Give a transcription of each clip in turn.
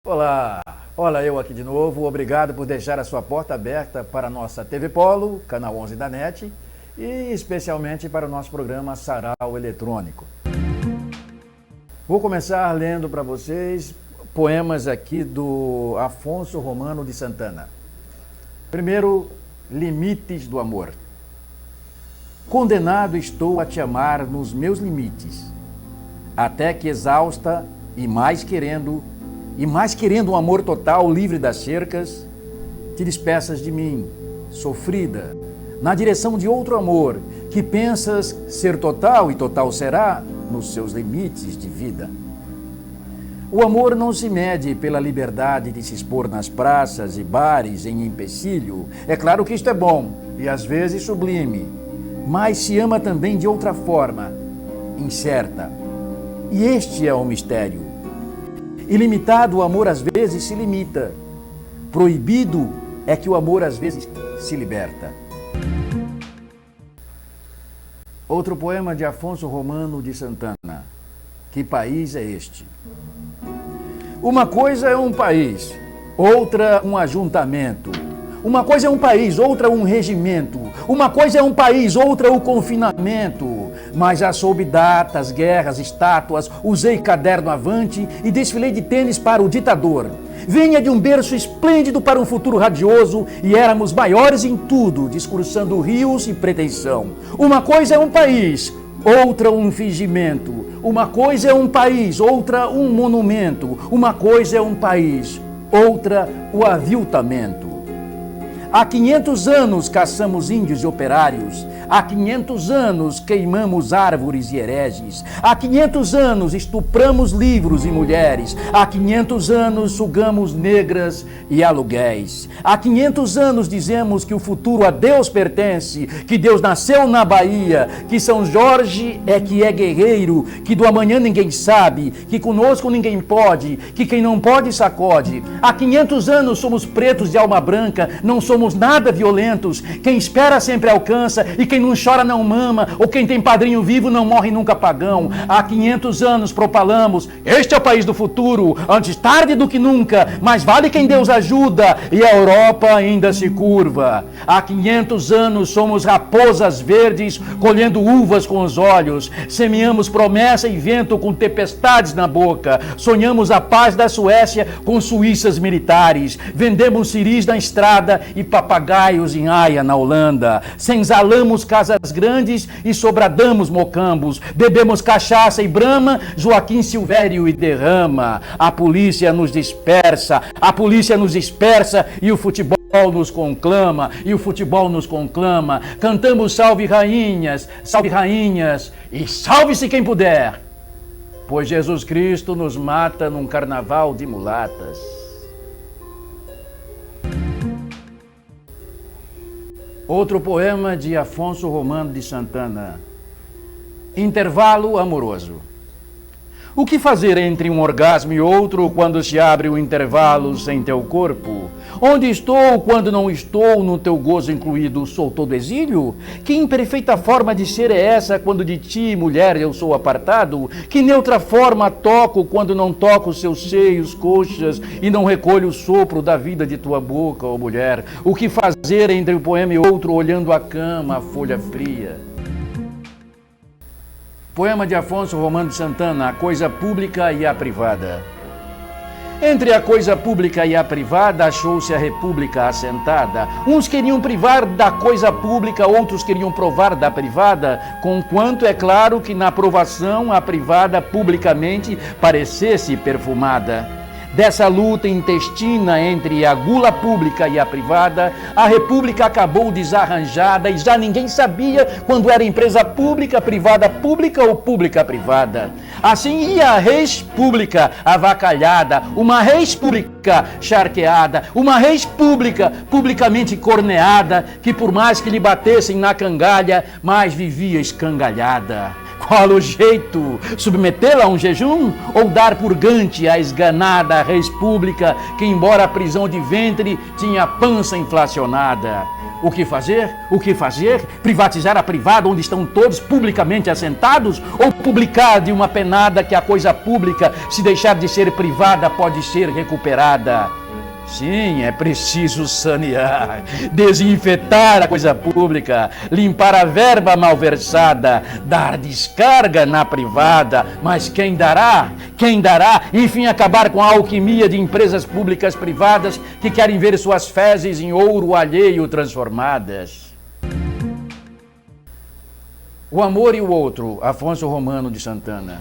Olá, olha eu aqui de novo, obrigado por deixar a sua porta aberta para a nossa TV Polo, canal 11 da NET, e especialmente para o nosso programa Sarau Eletrônico. Vou começar lendo para vocês poemas aqui do Afonso Romano de Santana. Primeiro, Limites do Amor. Condenado estou a te amar nos meus limites, até que exausta e mais querendo um amor total, livre das cercas, te despeças de mim, sofrida, na direção de outro amor, que pensas ser total e total será nos seus limites de vida. O amor não se mede pela liberdade de se expor nas praças e bares em empecilho. É claro que isto é bom e às vezes sublime, mas se ama também de outra forma, incerta. E este é o mistério. Ilimitado, o amor às vezes se limita. Proibido é que o amor às vezes se liberta. Outro poema de Afonso Romano de Santana. Que país é este? Uma coisa é um país, outra um ajuntamento. Uma coisa é um país, outra um regimento. Uma coisa é um país, outra o confinamento. Mas já soube datas, guerras, estátuas, usei caderno avante e desfilei de tênis para o ditador. Vinha de um berço esplêndido para um futuro radioso e éramos maiores em tudo, discursando rios e pretensão. Uma coisa é um país, outra um fingimento. Uma coisa é um país, outra um monumento. Uma coisa é um país, outra o aviltamento. Há 500 anos caçamos índios e operários. Há 500 anos queimamos árvores e hereges. Há 500 anos estupramos livros e mulheres. Há 500 anos sugamos negras e aluguéis. Há 500 anos dizemos que o futuro a Deus pertence, que Deus nasceu na Bahia, que São Jorge é que é guerreiro, que do amanhã ninguém sabe, que conosco ninguém pode, que quem não pode sacode. Há 500 anos somos pretos de alma branca, não somos nada violentos. Quem espera sempre alcança e quem não chora não mama, ou quem tem padrinho vivo não morre nunca pagão. Há 500 anos propalamos, este é o país do futuro, antes tarde do que nunca, mas vale quem Deus ajuda, e a Europa ainda se curva. Há 500 anos somos raposas verdes, colhendo uvas com os olhos, semeamos promessa e vento com tempestades na boca, sonhamos a paz da Suécia com suíças militares, vendemos ciris na estrada e papagaios em Haia, na Holanda, senzalamos casas grandes e sobradamos mocambos, bebemos cachaça e brama, Joaquim Silvério e derrama. A polícia nos dispersa e o futebol nos conclama, cantamos salve rainhas e salve-se quem puder, pois Jesus Cristo nos mata num carnaval de mulatas. Outro poema de Afonso Romano de Santana. Intervalo amoroso. O que fazer entre um orgasmo e outro quando se abre o intervalo sem teu corpo? Onde estou quando não estou no teu gozo incluído? Sou todo exílio? Que imperfeita forma de ser é essa quando de ti, mulher, eu sou apartado? Que neutra forma toco quando não toco seus seios, coxas e não recolho o sopro da vida de tua boca, ó mulher? O que fazer entre um poema e outro olhando a cama, a folha fria? Poema de Afonso Romano de Santana, a coisa pública e a privada. Entre a coisa pública e a privada achou-se a república assentada. Uns queriam privar da coisa pública, outros queriam provar da privada, conquanto é claro que na provação a privada publicamente parecesse perfumada. Dessa luta intestina entre a gula pública e a privada, a república acabou desarranjada e já ninguém sabia quando era empresa pública, privada pública ou pública privada. Assim ia a res pública avacalhada, uma res pública charqueada, uma res pública publicamente corneada, que por mais que lhe batessem na cangalha, mais vivia escangalhada. Qual o jeito? Submetê-la a um jejum? Ou dar purgante à esganada res pública que, embora a prisão de ventre, tinha pança inflacionada? O que fazer? O que fazer? Privatizar a privada onde estão todos publicamente assentados? Ou publicar de uma penada que a coisa pública, se deixar de ser privada, pode ser recuperada? Sim, é preciso sanear, desinfetar a coisa pública, limpar a verba malversada, dar descarga na privada. Mas quem dará? Quem dará? Enfim, acabar com a alquimia de empresas públicas privadas que querem ver suas fezes em ouro alheio transformadas. O amor e o outro, Afonso Romano de Santana.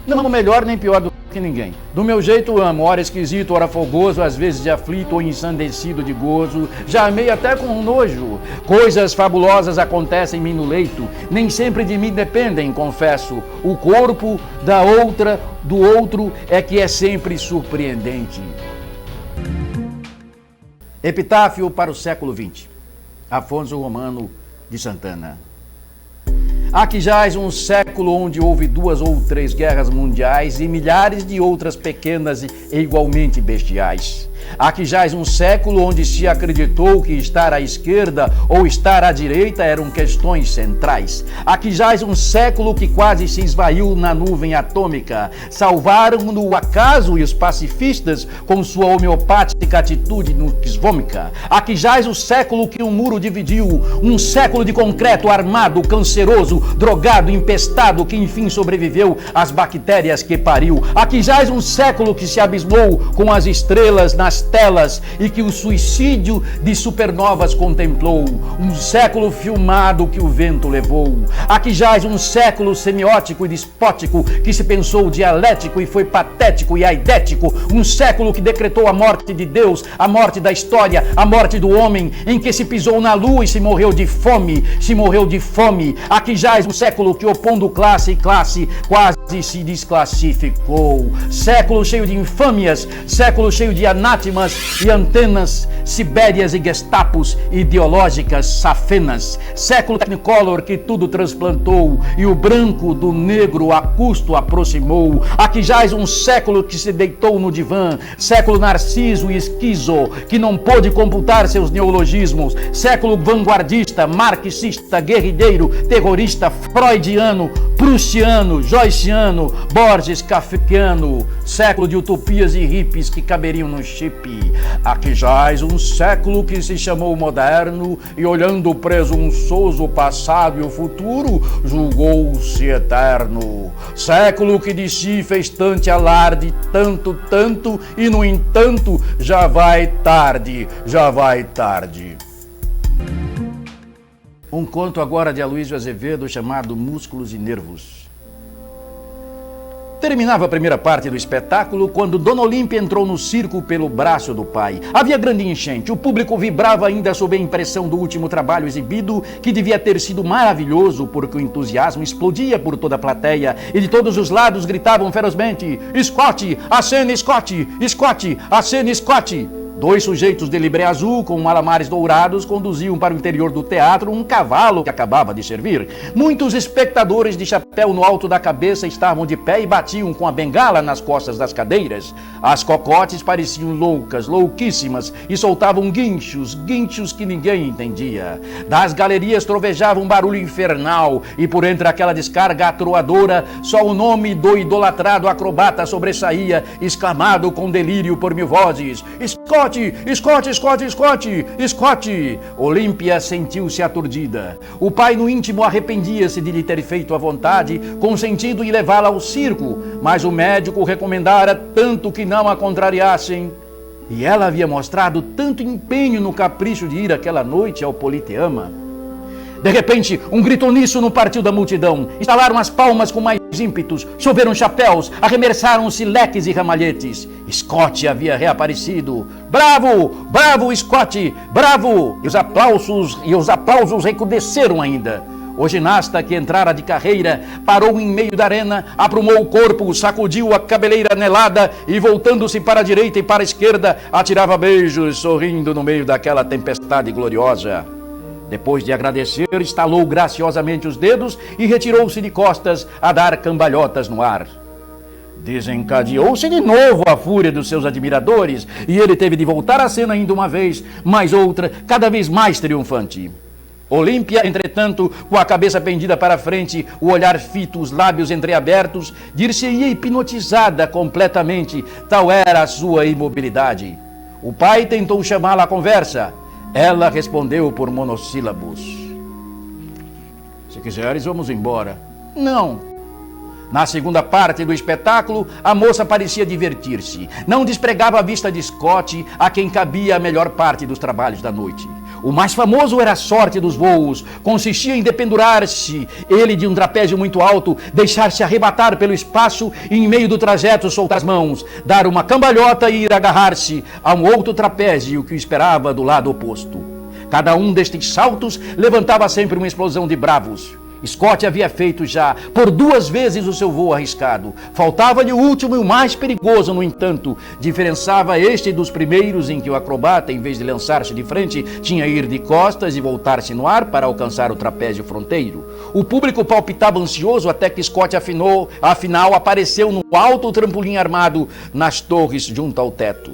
Não melhor nem pior do que ninguém. Do meu jeito amo, ora esquisito, ora fogoso, às vezes de aflito ou ensandecido de gozo. Já amei até com nojo. Coisas fabulosas acontecem em mim no leito. Nem sempre de mim dependem, confesso. O corpo da outra, do outro, é que é sempre surpreendente. Epitáfio para o século XX. Afonso Romano de Santana. Há que jaz um século onde houve 2 ou 3 guerras mundiais e milhares de outras pequenas e igualmente bestiais. Há que jaz um século onde se acreditou que estar à esquerda ou estar à direita eram questões centrais. Há que jaz um século que quase se esvaiu na nuvem atômica. Salvaram-no o acaso e os pacifistas com sua homeopática atitude nuxvômica. Há que jaz o século que um muro dividiu, um século de concreto armado, canceroso, drogado, empestado, que enfim sobreviveu às bactérias que pariu. Há que jaz um século que se abismou com as estrelas nas telas e que o suicídio de supernovas contemplou. Um século filmado que o vento levou. Há que jaz um século semiótico e despótico que se pensou dialético e foi patético e aidético. Um século que decretou a morte de Deus, a morte da história, a morte do homem, em que se pisou na lua e se morreu de fome, se morreu de fome. Há que jaz um século que, opondo classe e classe, quase se desclassificou. Século cheio de infâmias, século cheio de anátemas e antenas, sibérias e gestapos ideológicas safenas. Século technicolor que tudo transplantou e o branco do negro a custo aproximou. Aqui jaz um século que se deitou no divã, século narciso e esquizo que não pôde computar seus neologismos. Século vanguardista, marxista, guerrilheiro, terrorista, freudiano, prussiano, joyciano, Borges, kafkiano. Século de utopias e hippies que caberiam no chip. Aqui jaz um século que se chamou moderno e, olhando o presunçoso passado e o futuro, julgou-se eterno. Século que de si fez tanto alarde, tanto, e no entanto já vai tarde, já vai tarde. Um conto agora de Aloysio Azevedo chamado Músculos e Nervos. Terminava a primeira parte do espetáculo quando Dona Olímpia entrou no circo pelo braço do pai. Havia grande enchente, o público vibrava ainda sob a impressão do último trabalho exibido, que devia ter sido maravilhoso, porque o entusiasmo explodia por toda a plateia e de todos os lados gritavam ferozmente: Scott, acene Scott, Scott, acene Scott. 2 sujeitos de libré azul com alamares dourados conduziam para o interior do teatro um cavalo que acabava de servir. Muitos espectadores de chapéu no alto da cabeça estavam de pé e batiam com a bengala nas costas das cadeiras. As cocotes pareciam loucas, louquíssimas, e soltavam guinchos que ninguém entendia. Das galerias trovejava um barulho infernal, e por entre aquela descarga atroadora, só o nome do idolatrado acrobata sobressaía, exclamado com delírio por 1000 vozes: Scott! Scott, Scott, Scott, Scott! Olímpia sentiu-se aturdida. O pai no íntimo arrependia-se de lhe ter feito à vontade, consentindo em levá-la ao circo, mas o médico recomendara tanto que não a contrariassem. E ela havia mostrado tanto empenho no capricho de ir aquela noite ao Politeama. De repente, um grito uníssono partiu da multidão. Estalaram as palmas com mais ímpetos, choveram chapéus, arremessaram-se leques e ramalhetes. Scott havia reaparecido. Bravo! Bravo, Scott! Bravo! E os aplausos recrudesceram ainda. O ginasta, que entrara de carreira, parou em meio da arena, aprumou o corpo, sacudiu a cabeleira anelada e, voltando-se para a direita e para a esquerda, atirava beijos, sorrindo no meio daquela tempestade gloriosa. Depois de agradecer, estalou graciosamente os dedos e retirou-se de costas a dar cambalhotas no ar. Desencadeou-se de novo a fúria dos seus admiradores e ele teve de voltar à cena ainda uma vez, mais outra, cada vez mais triunfante. Olímpia, entretanto, com a cabeça pendida para frente, o olhar fito, os lábios entreabertos, dir-se-ia hipnotizada completamente, tal era a sua imobilidade. O pai tentou chamá-la à conversa. Ela respondeu por monossílabos. Se quiseres, vamos embora. Não. Na segunda parte do espetáculo, a moça parecia divertir-se. Não despregava a vista de Scott, a quem cabia a melhor parte dos trabalhos da noite. O mais famoso era a sorte dos voos. Consistia em dependurar-se, ele de um trapézio muito alto, deixar-se arrebatar pelo espaço e, em meio do trajeto, soltar as mãos, dar uma cambalhota e ir agarrar-se a um outro trapézio que o esperava do lado oposto. Cada um destes saltos levantava sempre uma explosão de bravos. Scott havia feito já por 2 vezes o seu voo arriscado. Faltava-lhe o último e o mais perigoso, no entanto. Diferençava este dos primeiros, em que o acrobata, em vez de lançar-se de frente, tinha ir de costas e voltar-se no ar para alcançar o trapézio fronteiro. O público palpitava ansioso até que Scott afinal apareceu no alto trampolim armado nas torres junto ao teto.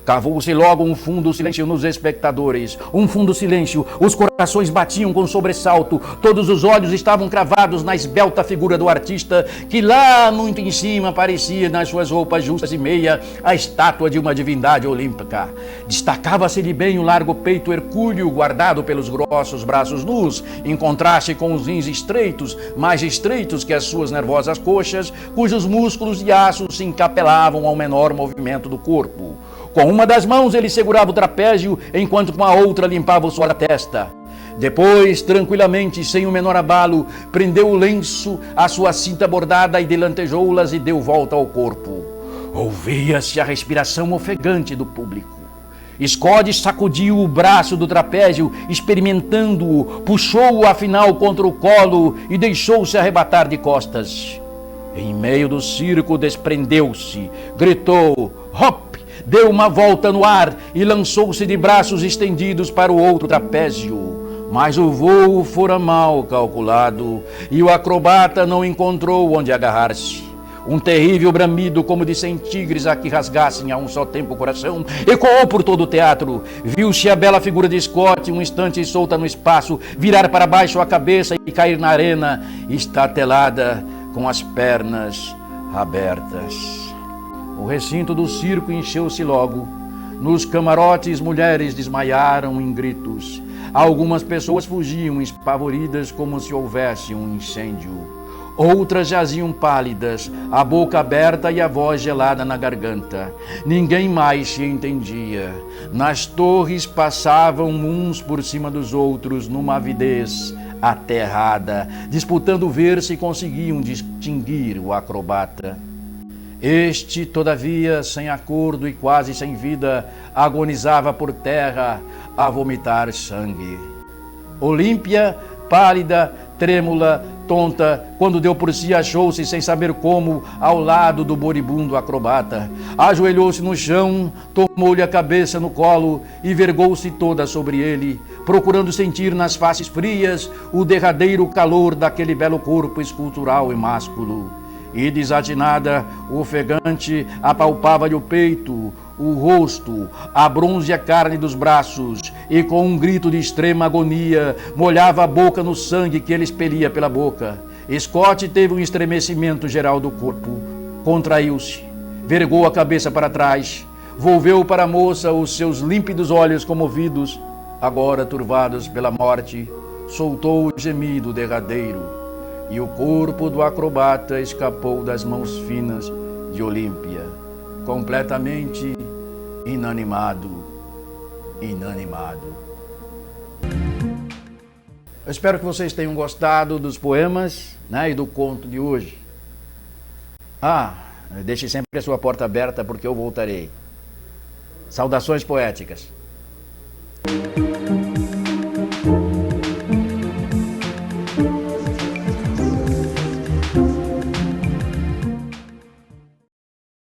Cavou-se logo um fundo silêncio nos espectadores. Um fundo silêncio. Os corações batiam com sobressalto. Todos os olhos estavam cravados na esbelta figura do artista, que lá muito em cima parecia, nas suas roupas justas e meia, a estátua de uma divindade olímpica. Destacava-se-lhe bem o largo peito hercúleo, guardado pelos grossos braços nus, em contraste com os rins estreitos, mais estreitos que as suas nervosas coxas, cujos músculos e aços se encapelavam ao menor movimento do corpo. Com uma das mãos ele segurava o trapézio, enquanto com a outra limpava o suor da testa. Depois, tranquilamente, sem o menor abalo, prendeu o lenço à sua cinta bordada e delantejou-las e deu volta ao corpo. Ouvia-se a respiração ofegante do público. Scott sacudiu o braço do trapézio, experimentando-o, puxou-o afinal contra o colo e deixou-se arrebatar de costas. Em meio do circo, desprendeu-se, gritou, hop! Deu uma volta no ar e lançou-se de braços estendidos para o outro trapézio. Mas o voo fora mal calculado e o acrobata não encontrou onde agarrar-se. Um terrível bramido, como de 100 tigres a que rasgassem a um só tempo o coração, ecoou por todo o teatro. Viu-se a bela figura de Scott, um instante solta no espaço, virar para baixo a cabeça e cair na arena, estatelada, com as pernas abertas. O recinto do circo encheu-se logo. Nos camarotes, mulheres desmaiaram em gritos. Algumas pessoas fugiam espavoridas como se houvesse um incêndio. Outras jaziam pálidas, a boca aberta e a voz gelada na garganta. Ninguém mais se entendia. Nas torres passavam uns por cima dos outros numa avidez aterrada, disputando ver se conseguiam distinguir o acrobata. Este, todavia, sem acordo e quase sem vida, agonizava por terra a vomitar sangue. Olímpia, pálida, trêmula, tonta, quando deu por si, achou-se, sem saber como, ao lado do moribundo acrobata. Ajoelhou-se no chão, tomou-lhe a cabeça no colo e vergou-se toda sobre ele, procurando sentir nas faces frias o derradeiro calor daquele belo corpo escultural e másculo. E desatinada, ofegante, apalpava-lhe o peito, o rosto, a bronzea carne dos braços, e com um grito de extrema agonia, molhava a boca no sangue que ele expelia pela boca. Scott teve um estremecimento geral do corpo, contraiu-se, vergou a cabeça para trás, volveu para a moça os seus límpidos olhos comovidos, agora turvados pela morte, soltou o gemido derradeiro. E o corpo do acrobata escapou das mãos finas de Olímpia, completamente inanimado. Eu espero que vocês tenham gostado dos poemas, né, e do conto de hoje. Deixe sempre a sua porta aberta porque eu voltarei. Saudações poéticas.